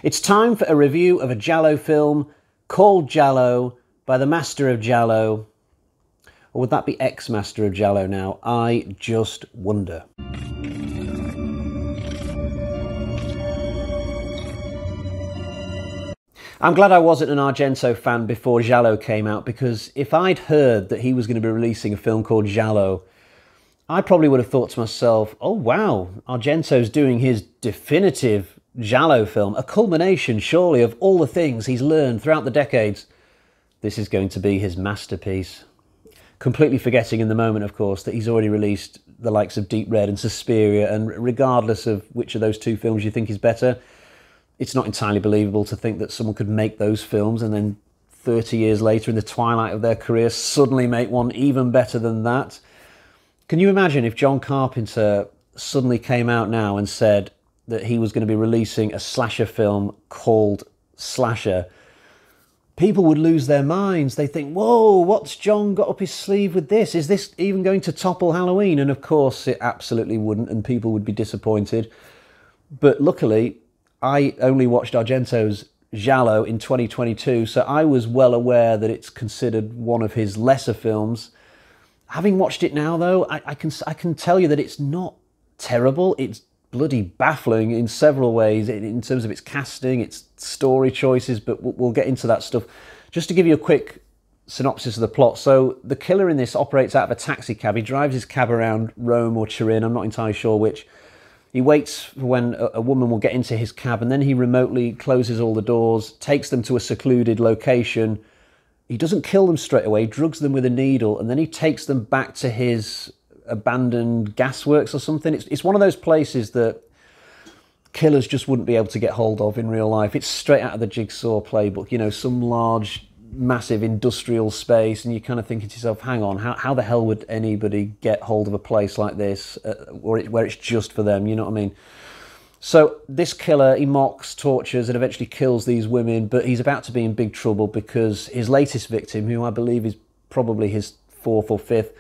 It's time for a review of a Giallo film called Giallo by the master of Giallo. Or would that be ex-master of Giallo now? I just wonder. I'm glad I wasn't an Argento fan before Giallo came out, because if I'd heard that he was going to be releasing a film called Giallo, I probably would have thought to myself, oh wow, Argento's doing his definitive Giallo film, a culmination surely of all the things he's learned throughout the decades. This is going to be his masterpiece. Completely forgetting in the moment, of course, that he's already released the likes of Deep Red and Suspiria, and regardless of which of those two films you think is better, it's not entirely believable to think that someone could make those films and then 30 years later, in the twilight of their career, suddenly make one even better than that. Can you imagine if John Carpenter suddenly came out now and said that he was going to be releasing a slasher film called Slasher? People would lose their minds. They think, whoa, what's John got up his sleeve with this? Is this even going to topple Halloween? And of course it absolutely wouldn't, and people would be disappointed. But luckily, I only watched Argento's Giallo in 2022, so I was well aware that it's considered one of his lesser films. Having watched it now, though, I can tell you that it's not terrible. It's bloody baffling in several ways, in terms of its casting, its story choices, but we'll get into that stuff. Just to give you a quick synopsis of the plot. So the killer in this operates out of a taxi cab. He drives his cab around Rome or Turin, I'm not entirely sure which. He waits for when a woman will get into his cab, and then he remotely closes all the doors, takes them to a secluded location. He doesn't kill them straight away, he drugs them with a needle, and then he takes them back to his abandoned gasworks or something. It's one of those places that killers just wouldn't be able to get hold of in real life. It's straight out of the Jigsaw playbook, you know, some large, massive industrial space, and you're kind of thinking to yourself, hang on, how the hell would anybody get hold of a place like this, where it's just for them, you know what I mean? So this killer, he mocks, tortures, and eventually kills these women, but he's about to be in big trouble because his latest victim, who I believe is probably his fourth or fifth,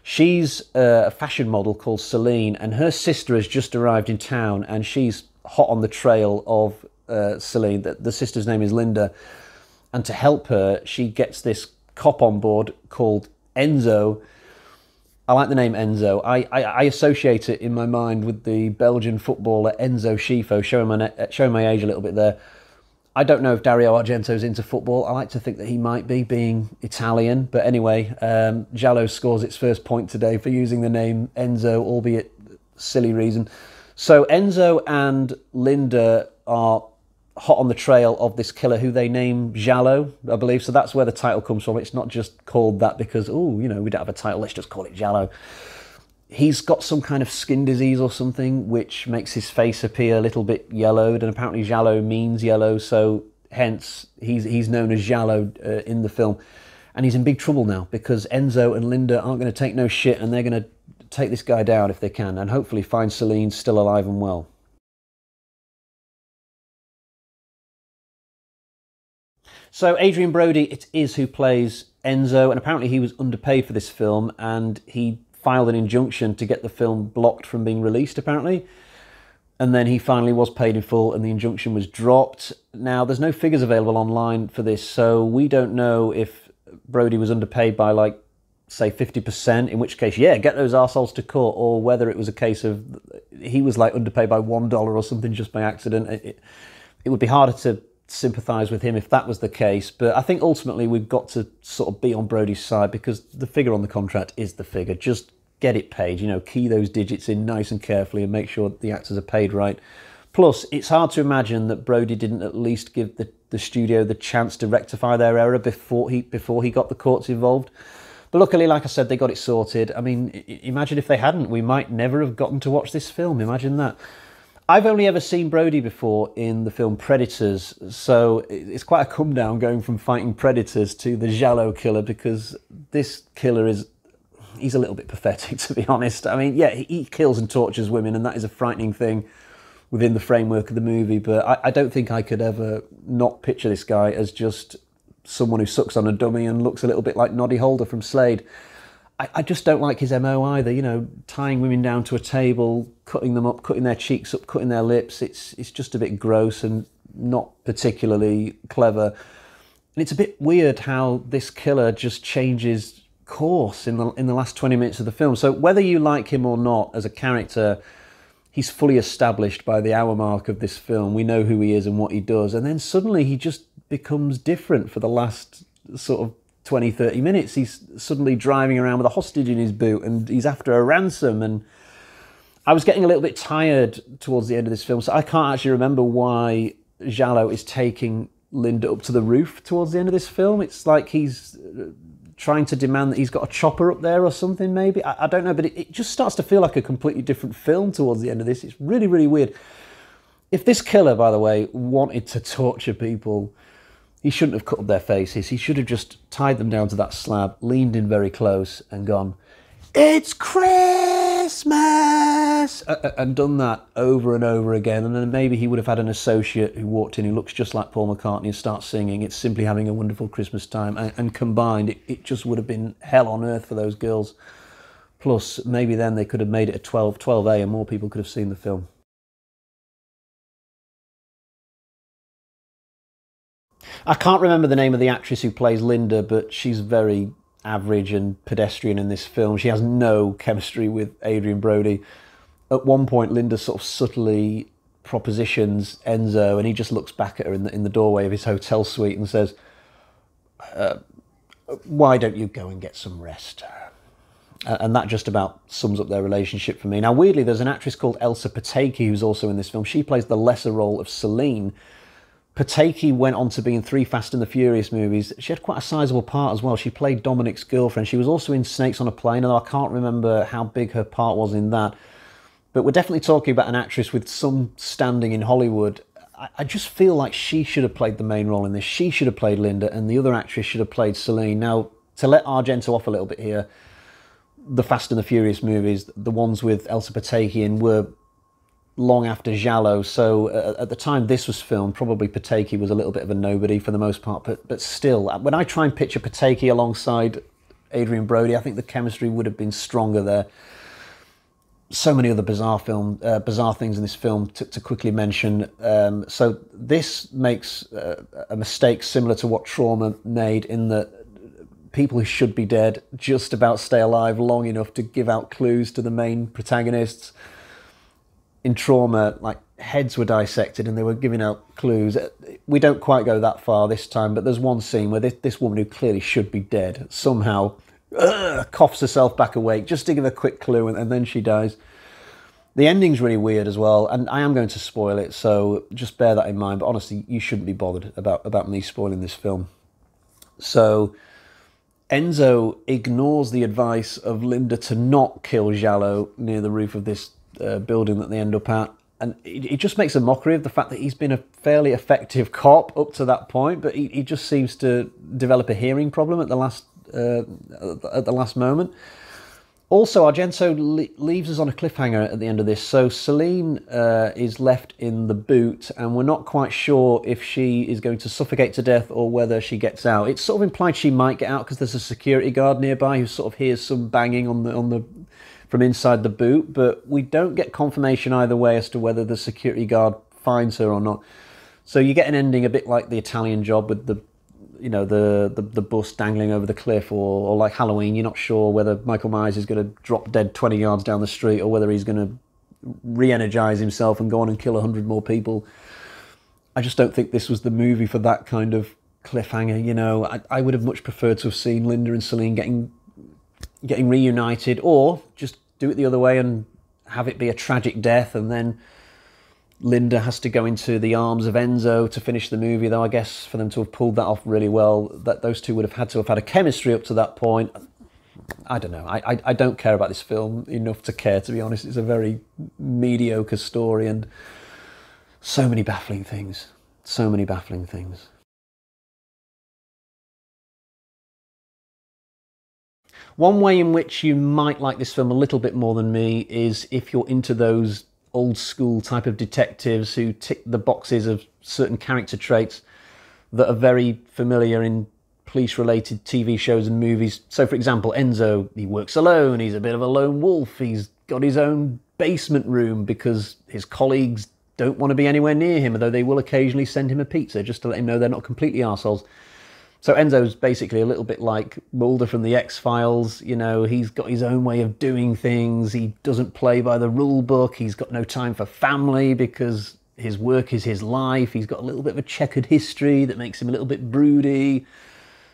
she's a fashion model called Celine, and her sister has just arrived in town, and she's hot on the trail of Celine. The sister's name is Linda, and to help her, she gets this cop on board called Enzo. I like the name Enzo. I associate it in my mind with the Belgian footballer Enzo Schifo, showing my age a little bit there. I don't know if Dario Argento's into football. I like to think that he might be, being Italian. But anyway, Giallo scores its first point today for using the name Enzo, albeit silly reason. So Enzo and Linda are hot on the trail of this killer who they name Giallo, I believe. So that's where the title comes from. It's not just called that because, oh, you know, we don't have a title, let's just call it Giallo. He's got some kind of skin disease or something, which makes his face appear a little bit yellowed, and apparently Giallo means yellow, so hence he's known as Giallo in the film. And he's in big trouble now because Enzo and Linda aren't going to take no shit, and they're going to take this guy down if they can, and hopefully find Celine still alive and well. So Adrian Brody, it is who plays Enzo, and apparently he was underpaid for this film, and he filed an injunction to get the film blocked from being released, apparently. And then he finally was paid in full, and the injunction was dropped. Now, there's no figures available online for this, so we don't know if Brody was underpaid by, like, say 50%, in which case, yeah, get those arseholes to court, or whether it was a case of he was, like, underpaid by $1 or something just by accident. It would be harder to sympathise with him if that was the case, but I think ultimately we've got to sort of be on Brody's side because the figure on the contract is the figure. Just get it paid, you know, key those digits in nice and carefully and make sure that the actors are paid right. Plus, it's hard to imagine that Brody didn't at least give the studio the chance to rectify their error before he got the courts involved. But luckily, like I said, they got it sorted. I mean, imagine if they hadn't, we might never have gotten to watch this film. Imagine that. I've only ever seen Brody before in the film Predators, so it's quite a come down going from fighting predators to the Giallo killer, because this killer he's a little bit pathetic, to be honest. I mean, yeah, he kills and tortures women, and that is a frightening thing within the framework of the movie, but I don't think I could ever not picture this guy as just someone who sucks on a dummy and looks a little bit like Noddy Holder from Slade. I just don't like his MO either, you know, tying women down to a table, cutting them up, cutting their cheeks up, cutting their lips. It's just a bit gross, and not particularly clever. And it's a bit weird how this killer just changes course in the last 20 minutes of the film. So whether you like him or not as a character, he's fully established by the hour mark of this film. We know who he is and what he does. And then suddenly he just becomes different for the last sort of 20, 30 minutes. He's suddenly driving around with a hostage in his boot and he's after a ransom. And I was getting a little bit tired towards the end of this film, so I can't actually remember why Giallo is taking Linda up to the roof towards the end of this film. It's like he's trying to demand that he's got a chopper up there or something, maybe. I don't know, but it just starts to feel like a completely different film towards the end of this. It's really, really weird. If this killer, by the way, wanted to torture people, he shouldn't have cut up their faces. He should have just tied them down to that slab, leaned in very close and gone, "It's Christmas!" and done that over and over again. And then maybe he would have had an associate who walked in who looks just like Paul McCartney and starts singing "It's Simply Having a Wonderful Christmas Time." And combined, it just would have been hell on earth for those girls. Plus, maybe then they could have made it a 12A and more people could have seen the film. I can't remember the name of the actress who plays Linda, but she's very average and pedestrian in this film. She has no chemistry with Adrian Brody. At one point, Linda sort of subtly propositions Enzo, and he just looks back at her in the doorway of his hotel suite and says, "Why don't you go and get some rest?" And that just about sums up their relationship for me. Now, weirdly, there's an actress called Elsa Pataki who's also in this film. She plays the lesser role of Celine. Pataki went on to be in 3 Fast and the Furious movies. She had quite a sizable part as well. She played Dominic's girlfriend. She was also in Snakes on a Plane, although I can't remember how big her part was in that. But we're definitely talking about an actress with some standing in Hollywood. I just feel like she should have played the main role in this. She should have played Linda, and the other actress should have played Celine. Now, to let Argento off a little bit here, the Fast and the Furious movies, the ones with Elsa Pataki in, were long after Giallo, so at the time this was filmed, probably Pataki was a little bit of a nobody for the most part, but still, when I try and picture Pataki alongside Adrian Brody, I think the chemistry would have been stronger there. So many other bizarre things in this film to quickly mention. So this makes a mistake similar to what Trauma made, in that people who should be dead just about stay alive long enough to give out clues to the main protagonists. In Trauma, like, heads were dissected and they were giving out clues. We don't quite go that far this time, but there's one scene where this woman who clearly should be dead somehow coughs herself back awake just to give a quick clue, and then she dies. The ending's really weird as well, and I am going to spoil it, so just bear that in mind. But honestly, you shouldn't be bothered about me spoiling this film. So Enzo ignores the advice of Linda to not kill Giallo near the roof of this building that they end up at, and it just makes a mockery of the fact that he's been a fairly effective cop up to that point, but he just seems to develop a hearing problem at the last moment. Also, Argento leaves us on a cliffhanger at the end of this. So Celine is left in the boot, and we're not quite sure if she is going to suffocate to death or whether she gets out. It's sort of implied she might get out because there's a security guard nearby who sort of hears some banging on the from inside the boot, but we don't get confirmation either way as to whether the security guard finds her or not. So you get an ending a bit like The Italian Job, with the bus dangling over the cliff, or like Halloween. You're not sure whether Michael Myers is going to drop dead 20 yards down the street or whether he's going to re-energize himself and go on and kill 100 more people. I just don't think this was the movie for that kind of cliffhanger. You know, I would have much preferred to have seen Linda and Celine getting reunited, or just do it the other way and have it be a tragic death, and then Linda has to go into the arms of Enzo to finish the movie. Though I guess for them to have pulled that off really well, that those two would have had to have had a chemistry up to that point. I don't know. I don't care about this film enough to care, to be honest. It's a very mediocre story and so many baffling things. So many baffling things. One way in which you might like this film a little bit more than me is if you're into those old school type of detectives who tick the boxes of certain character traits that are very familiar in police-related TV shows and movies. So, for example, Enzo, he works alone, he's a bit of a lone wolf, he's got his own basement room because his colleagues don't want to be anywhere near him, although they will occasionally send him a pizza just to let him know they're not completely arseholes. So Enzo's basically a little bit like Mulder from the X-Files. You know, he's got his own way of doing things. He doesn't play by the rule book. He's got no time for family because his work is his life. He's got a little bit of a checkered history that makes him a little bit broody.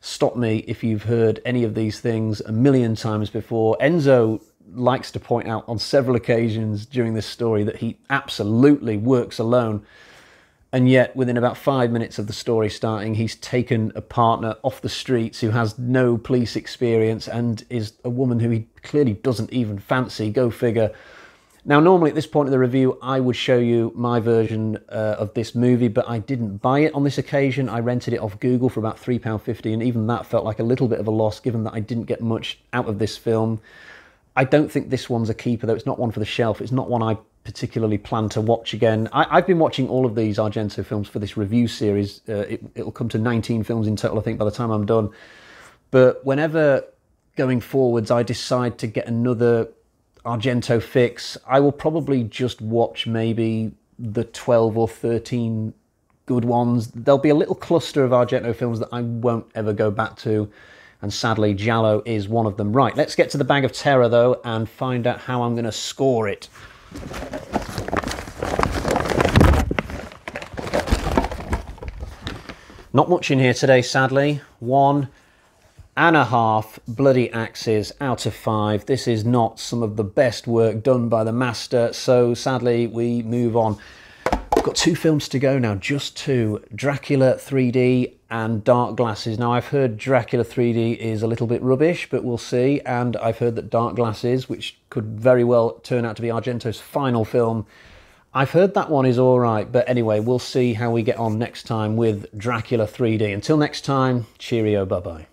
Stop me if you've heard any of these things a million times before. Enzo likes to point out on several occasions during this story that he absolutely works alone. And yet, within about 5 minutes of the story starting, he's taken a partner off the streets who has no police experience and is a woman who he clearly doesn't even fancy. Go figure. Now, normally at this point of the review, I would show you my version of this movie, but I didn't buy it on this occasion. I rented it off Google for about £3.50, and even that felt like a little bit of a loss, given that I didn't get much out of this film. I don't think this one's a keeper, though. It's not one for the shelf. It's not one I particularly plan to watch again. I've been watching all of these Argento films for this review series. It'll come to 19 films in total, I think, by the time I'm done. But whenever going forwards I decide to get another Argento fix, I will probably just watch maybe the 12 or 13 good ones. There'll be a little cluster of Argento films that I won't ever go back to, and sadly Giallo is one of them. Right, let's get to the bag of terror though and find out how I'm going to score it. Not much in here today, sadly. 1.5 bloody axes out of 5. This is not some of the best work done by the master, so sadly we move on. I've got 2 films to go now, just 2. Dracula 3D and Dark Glasses. Now, I've heard Dracula 3D is a little bit rubbish, but we'll see. And I've heard that Dark Glasses, which could very well turn out to be Argento's final film, I've heard that one is all right. But anyway, we'll see how we get on next time with Dracula 3D. Until next time, cheerio, bye-bye.